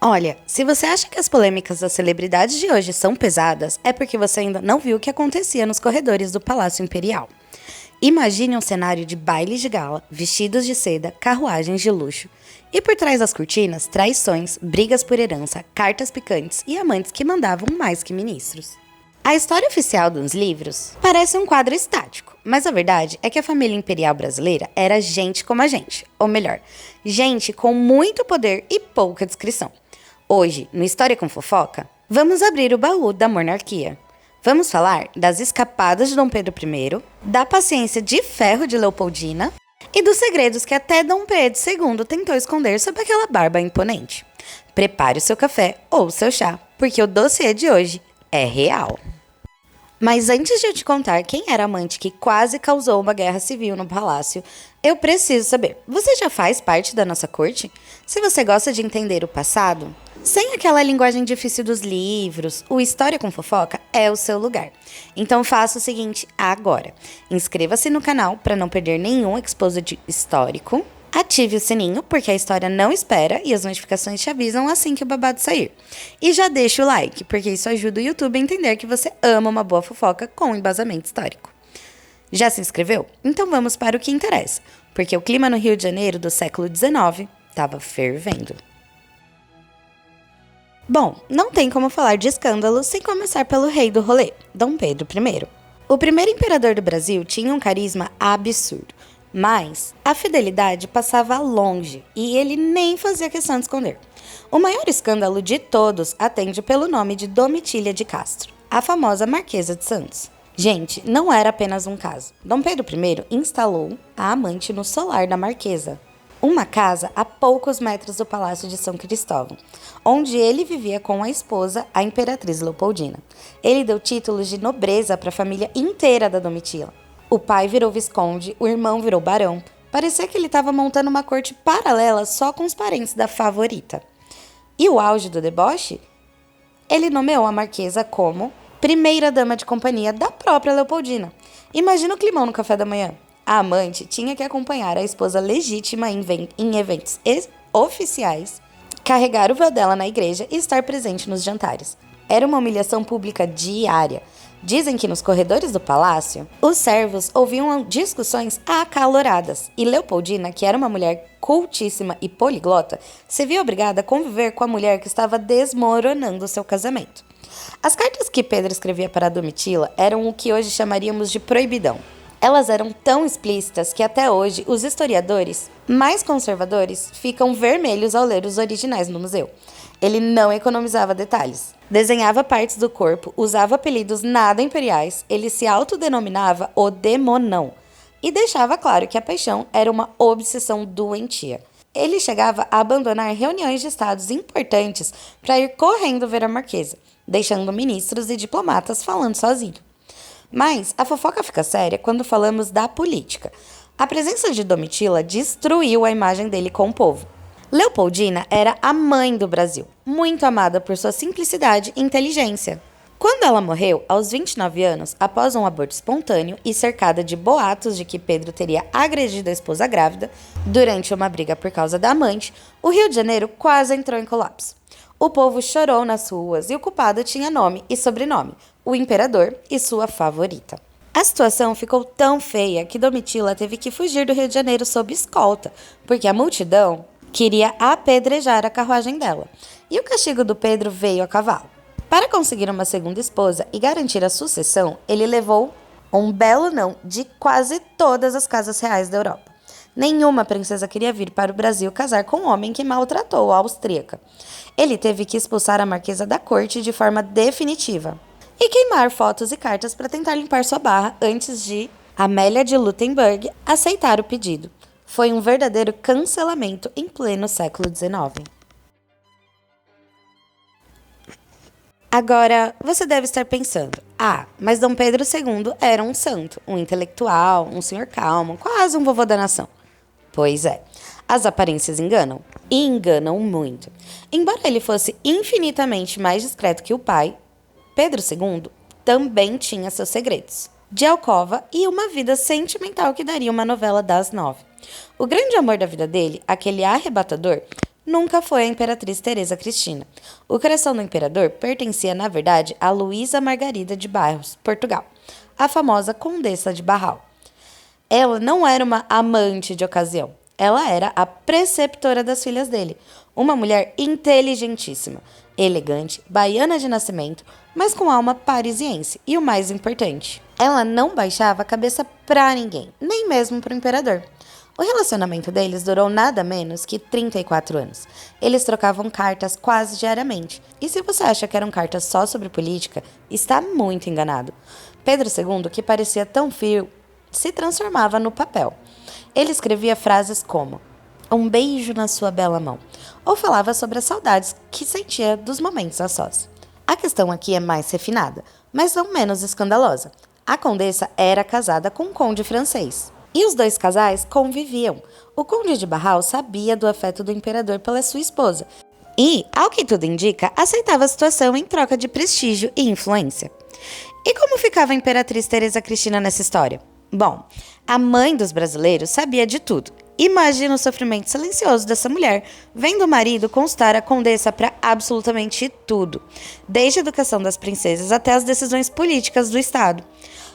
Olha, se você acha que as polêmicas das celebridades de hoje são pesadas, é porque você ainda não viu o que acontecia nos corredores do Palácio Imperial. Imagine um cenário de bailes de gala, vestidos de seda, carruagens de luxo. E por trás das cortinas, traições, brigas por herança, cartas picantes e amantes que mandavam mais que ministros. A história oficial dos livros parece um quadro estático, mas a verdade é que a família imperial brasileira era gente como a gente, ou melhor, gente com muito poder e pouca discrição. Hoje, no História com Fofoca, vamos abrir o baú da monarquia. Vamos falar das escapadas de Dom Pedro I, da paciência de ferro de Leopoldina e dos segredos que até Dom Pedro II tentou esconder sob aquela barba imponente. Prepare o seu café ou o seu chá, porque o dossiê de hoje é real. Mas antes de eu te contar quem era a amante que quase causou uma guerra civil no palácio, eu preciso saber, você já faz parte da nossa corte? Se você gosta de entender o passado, sem aquela linguagem difícil dos livros, o História com Fofoca é o seu lugar. Então faça o seguinte agora, inscreva-se no canal para não perder nenhum exposed histórico. Ative o sininho, porque a história não espera e as notificações te avisam assim que o babado sair. E já deixa o like, porque isso ajuda o YouTube a entender que você ama uma boa fofoca com embasamento histórico. Já se inscreveu? Então vamos para o que interessa, porque o clima no Rio de Janeiro do século XIX estava fervendo. Bom, não tem como falar de escândalo sem começar pelo rei do rolê, Dom Pedro I. O primeiro imperador do Brasil tinha um carisma absurdo. Mas a fidelidade passava longe e ele nem fazia questão de esconder. O maior escândalo de todos atende pelo nome de Domitília de Castro, a famosa Marquesa de Santos. Gente, não era apenas um caso. Dom Pedro I instalou a amante no solar da Marquesa, uma casa a poucos metros do Palácio de São Cristóvão, onde ele vivia com a esposa, a imperatriz Leopoldina. Ele deu títulos de nobreza para a família inteira da Domitila. O pai virou visconde, o irmão virou barão. Parecia que ele estava montando uma corte paralela só com os parentes da favorita. E o auge do deboche? Ele nomeou a Marquesa como primeira-dama de companhia da própria Leopoldina. Imagina o climão no café da manhã. A amante tinha que acompanhar a esposa legítima em eventos oficiais, carregar o véu dela na igreja e estar presente nos jantares. Era uma humilhação pública diária. Dizem que nos corredores do palácio, os servos ouviam discussões acaloradas e Leopoldina, que era uma mulher cultíssima e poliglota, se via obrigada a conviver com a mulher que estava desmoronando seu casamento. As cartas que Pedro escrevia para Domitila eram o que hoje chamaríamos de proibidão. Elas eram tão explícitas que até hoje os historiadores mais conservadores ficam vermelhos ao ler os originais no museu. Ele não economizava detalhes. Desenhava partes do corpo, usava apelidos nada imperiais, ele se autodenominava o Demonão e deixava claro que a paixão era uma obsessão doentia. Ele chegava a abandonar reuniões de estados importantes para ir correndo ver a Marquesa, deixando ministros e diplomatas falando sozinho. Mas a fofoca fica séria quando falamos da política. A presença de Domitila destruiu a imagem dele com o povo. Leopoldina era a mãe do Brasil, muito amada por sua simplicidade e inteligência. Quando ela morreu, aos 29 anos, após um aborto espontâneo e cercada de boatos de que Pedro teria agredido a esposa grávida durante uma briga por causa da amante, o Rio de Janeiro quase entrou em colapso. O povo chorou nas ruas e o culpado tinha nome e sobrenome, o imperador e sua favorita. A situação ficou tão feia que Domitila teve que fugir do Rio de Janeiro sob escolta, porque a multidão queria apedrejar a carruagem dela, e o castigo do Pedro veio a cavalo. Para conseguir uma segunda esposa e garantir a sucessão, ele levou um belo não de quase todas as casas reais da Europa. Nenhuma princesa queria vir para o Brasil casar com um homem que maltratou a austríaca. Ele teve que expulsar a Marquesa da corte de forma definitiva e queimar fotos e cartas para tentar limpar sua barra antes de Amélia de Lutemburgo aceitar o pedido. Foi um verdadeiro cancelamento em pleno século XIX. Agora, você deve estar pensando, mas Dom Pedro II era um santo, um intelectual, um senhor calmo, quase um vovô da nação. Pois é, as aparências enganam, e enganam muito. Embora ele fosse infinitamente mais discreto que o pai, Pedro II também tinha seus segredos, de alcova e uma vida sentimental que daria uma novela das 9. O grande amor da vida dele, aquele arrebatador, nunca foi a imperatriz Teresa Cristina. O coração do imperador pertencia, na verdade, a Luísa Margarida de Barros, Portugal, a famosa Condessa de Barral. Ela não era uma amante de ocasião. Ela era a preceptora das filhas dele, uma mulher inteligentíssima, elegante, baiana de nascimento, mas com alma parisiense. E o mais importante, ela não baixava a cabeça pra ninguém, nem mesmo pro imperador. O relacionamento deles durou nada menos que 34 anos. Eles trocavam cartas quase diariamente. E se você acha que eram cartas só sobre política, está muito enganado. Pedro II, que parecia tão frio, se transformava no papel. Ele escrevia frases como "um beijo na sua bela mão", ou falava sobre as saudades que sentia dos momentos a sós. A questão aqui é mais refinada, mas não menos escandalosa. A condessa era casada com um conde francês. E os dois casais conviviam. O conde de Barral sabia do afeto do imperador pela sua esposa e, ao que tudo indica, aceitava a situação em troca de prestígio e influência. E como ficava a imperatriz Teresa Cristina nessa história? Bom, a mãe dos brasileiros sabia de tudo. Imagina o sofrimento silencioso dessa mulher, vendo o marido constar a condessa para absolutamente tudo, desde a educação das princesas até as decisões políticas do Estado.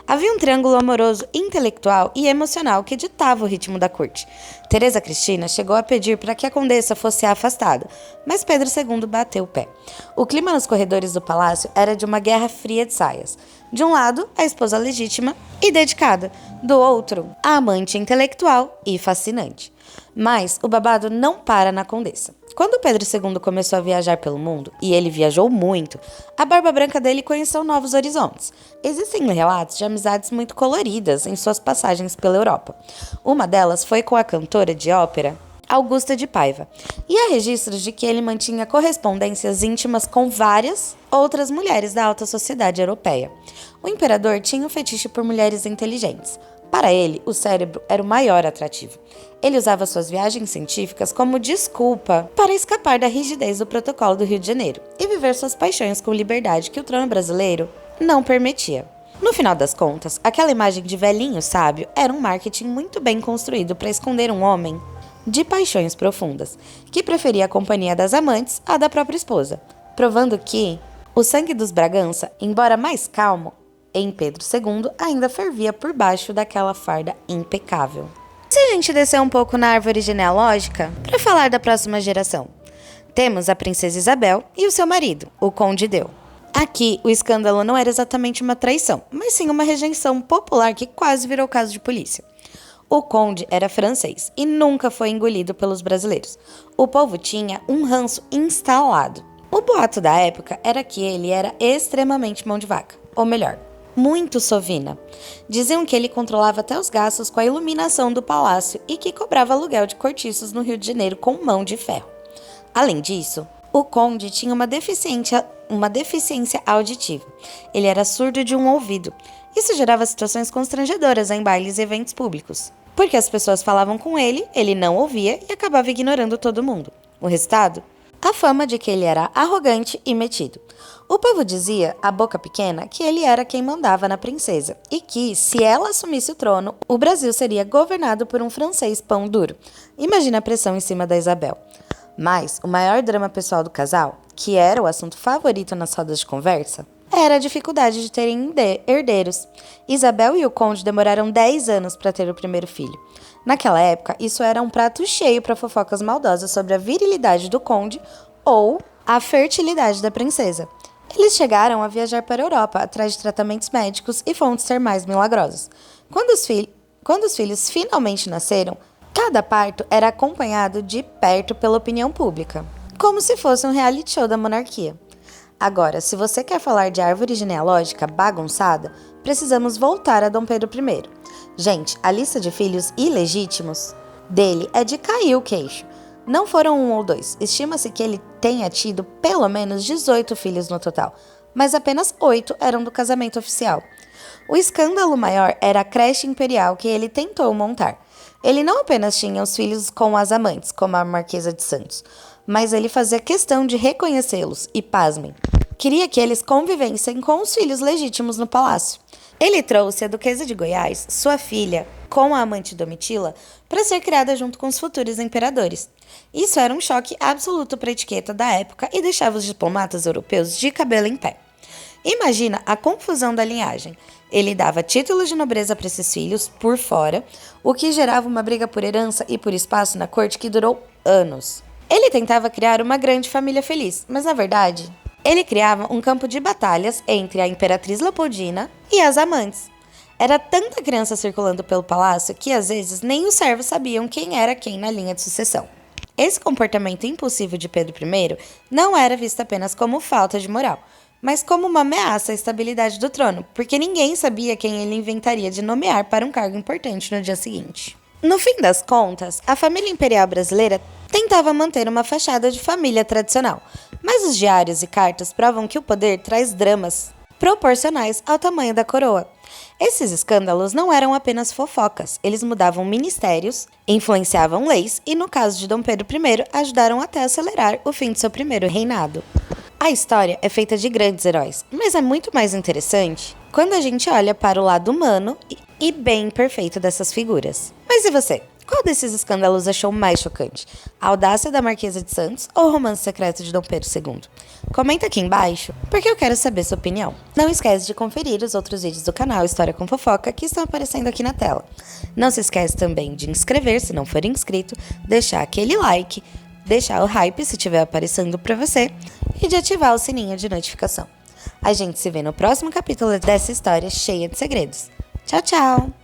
Havia um triângulo amoroso, intelectual e emocional que ditava o ritmo da corte. Teresa Cristina chegou a pedir para que a condessa fosse afastada, mas Pedro II bateu o pé. O clima nos corredores do palácio era de uma guerra fria de saias. De um lado, a esposa legítima e dedicada. Do outro, a amante intelectual e fascinante. Mas o babado não para na condessa. Quando Pedro II começou a viajar pelo mundo, e ele viajou muito, a barba branca dele conheceu novos horizontes. Existem relatos de amizades muito coloridas em suas passagens pela Europa. Uma delas foi com a cantora de ópera Augusta de Paiva, e há registros de que ele mantinha correspondências íntimas com várias outras mulheres da alta sociedade europeia. O imperador tinha um fetiche por mulheres inteligentes. Para ele, o cérebro era o maior atrativo. Ele usava suas viagens científicas como desculpa para escapar da rigidez do protocolo do Rio de Janeiro e viver suas paixões com liberdade que o trono brasileiro não permitia. No final das contas, aquela imagem de velhinho sábio era um marketing muito bem construído para esconder um homem de paixões profundas, que preferia a companhia das amantes à da própria esposa, provando que o sangue dos Bragança, embora mais calmo, em Pedro II, ainda fervia por baixo daquela farda impecável. Se a gente descer um pouco na árvore genealógica, para falar da próxima geração, temos a princesa Isabel e o seu marido, o conde Deu. Aqui, o escândalo não era exatamente uma traição, mas sim uma rejeição popular que quase virou caso de polícia. O conde era francês e nunca foi engolido pelos brasileiros. O povo tinha um ranço instalado. O boato da época era que ele era extremamente mão de vaca, ou melhor, muito sovina. Diziam que ele controlava até os gastos com a iluminação do palácio e que cobrava aluguel de cortiços no Rio de Janeiro com mão de ferro. Além disso, o conde tinha uma deficiência auditiva. Ele era surdo de um ouvido. Isso gerava situações constrangedoras em bailes e eventos públicos, porque as pessoas falavam com ele, ele não ouvia e acabava ignorando todo mundo. O resultado? A fama de que ele era arrogante e metido. O povo dizia, a boca pequena, que ele era quem mandava na princesa e que, se ela assumisse o trono, o Brasil seria governado por um francês pão duro. Imagina a pressão em cima da Isabel. Mas o maior drama pessoal do casal, que era o assunto favorito nas rodas de conversa, era a dificuldade de terem herdeiros. Isabel e o conde demoraram 10 anos para ter o primeiro filho. Naquela época, isso era um prato cheio para fofocas maldosas sobre a virilidade do conde ou a fertilidade da princesa. Eles chegaram a viajar para a Europa atrás de tratamentos médicos e fontes termais milagrosas. Quando os filhos finalmente nasceram, cada parto era acompanhado de perto pela opinião pública, como se fosse um reality show da monarquia. Agora, se você quer falar de árvore genealógica bagunçada, precisamos voltar a Dom Pedro I. Gente, a lista de filhos ilegítimos dele é de cair o queixo. Não foram 1 ou 2, estima-se que ele tenha tido pelo menos 18 filhos no total, mas apenas 8 eram do casamento oficial. O escândalo maior era a creche imperial que ele tentou montar. Ele não apenas tinha os filhos com as amantes, como a Marquesa de Santos, mas ele fazia questão de reconhecê-los e, pasmem, queria que eles convivessem com os filhos legítimos no palácio. Ele trouxe a Duquesa de Goiás, sua filha, com a amante Domitila, para ser criada junto com os futuros imperadores. Isso era um choque absoluto para a etiqueta da época e deixava os diplomatas europeus de cabelo em pé. Imagina a confusão da linhagem. Ele dava títulos de nobreza para esses filhos, por fora, o que gerava uma briga por herança e por espaço na corte que durou anos. Ele tentava criar uma grande família feliz, mas na verdade, ele criava um campo de batalhas entre a Imperatriz Leopoldina e as amantes. Era tanta criança circulando pelo palácio que às vezes nem os servos sabiam quem era quem na linha de sucessão. Esse comportamento impulsivo de Pedro I não era visto apenas como falta de moral, mas como uma ameaça à estabilidade do trono, porque ninguém sabia quem ele inventaria de nomear para um cargo importante no dia seguinte. No fim das contas, a família imperial brasileira tentava manter uma fachada de família tradicional, mas os diários e cartas provam que o poder traz dramas proporcionais ao tamanho da coroa. Esses escândalos não eram apenas fofocas, eles mudavam ministérios, influenciavam leis e, no caso de Dom Pedro I, ajudaram até a acelerar o fim de seu primeiro reinado. A história é feita de grandes heróis, mas é muito mais interessante quando a gente olha para o lado humano e bem perfeito dessas figuras. Mas e você? Qual desses escândalos achou mais chocante? A audácia da Marquesa de Santos ou o romance secreto de Dom Pedro II? Comenta aqui embaixo, porque eu quero saber sua opinião. Não esquece de conferir os outros vídeos do canal História com Fofoca que estão aparecendo aqui na tela. Não se esquece também de inscrever se não for inscrito, deixar aquele like, deixar o hype se estiver aparecendo para você e de ativar o sininho de notificação. A gente se vê no próximo capítulo dessa história cheia de segredos. Tchau, tchau!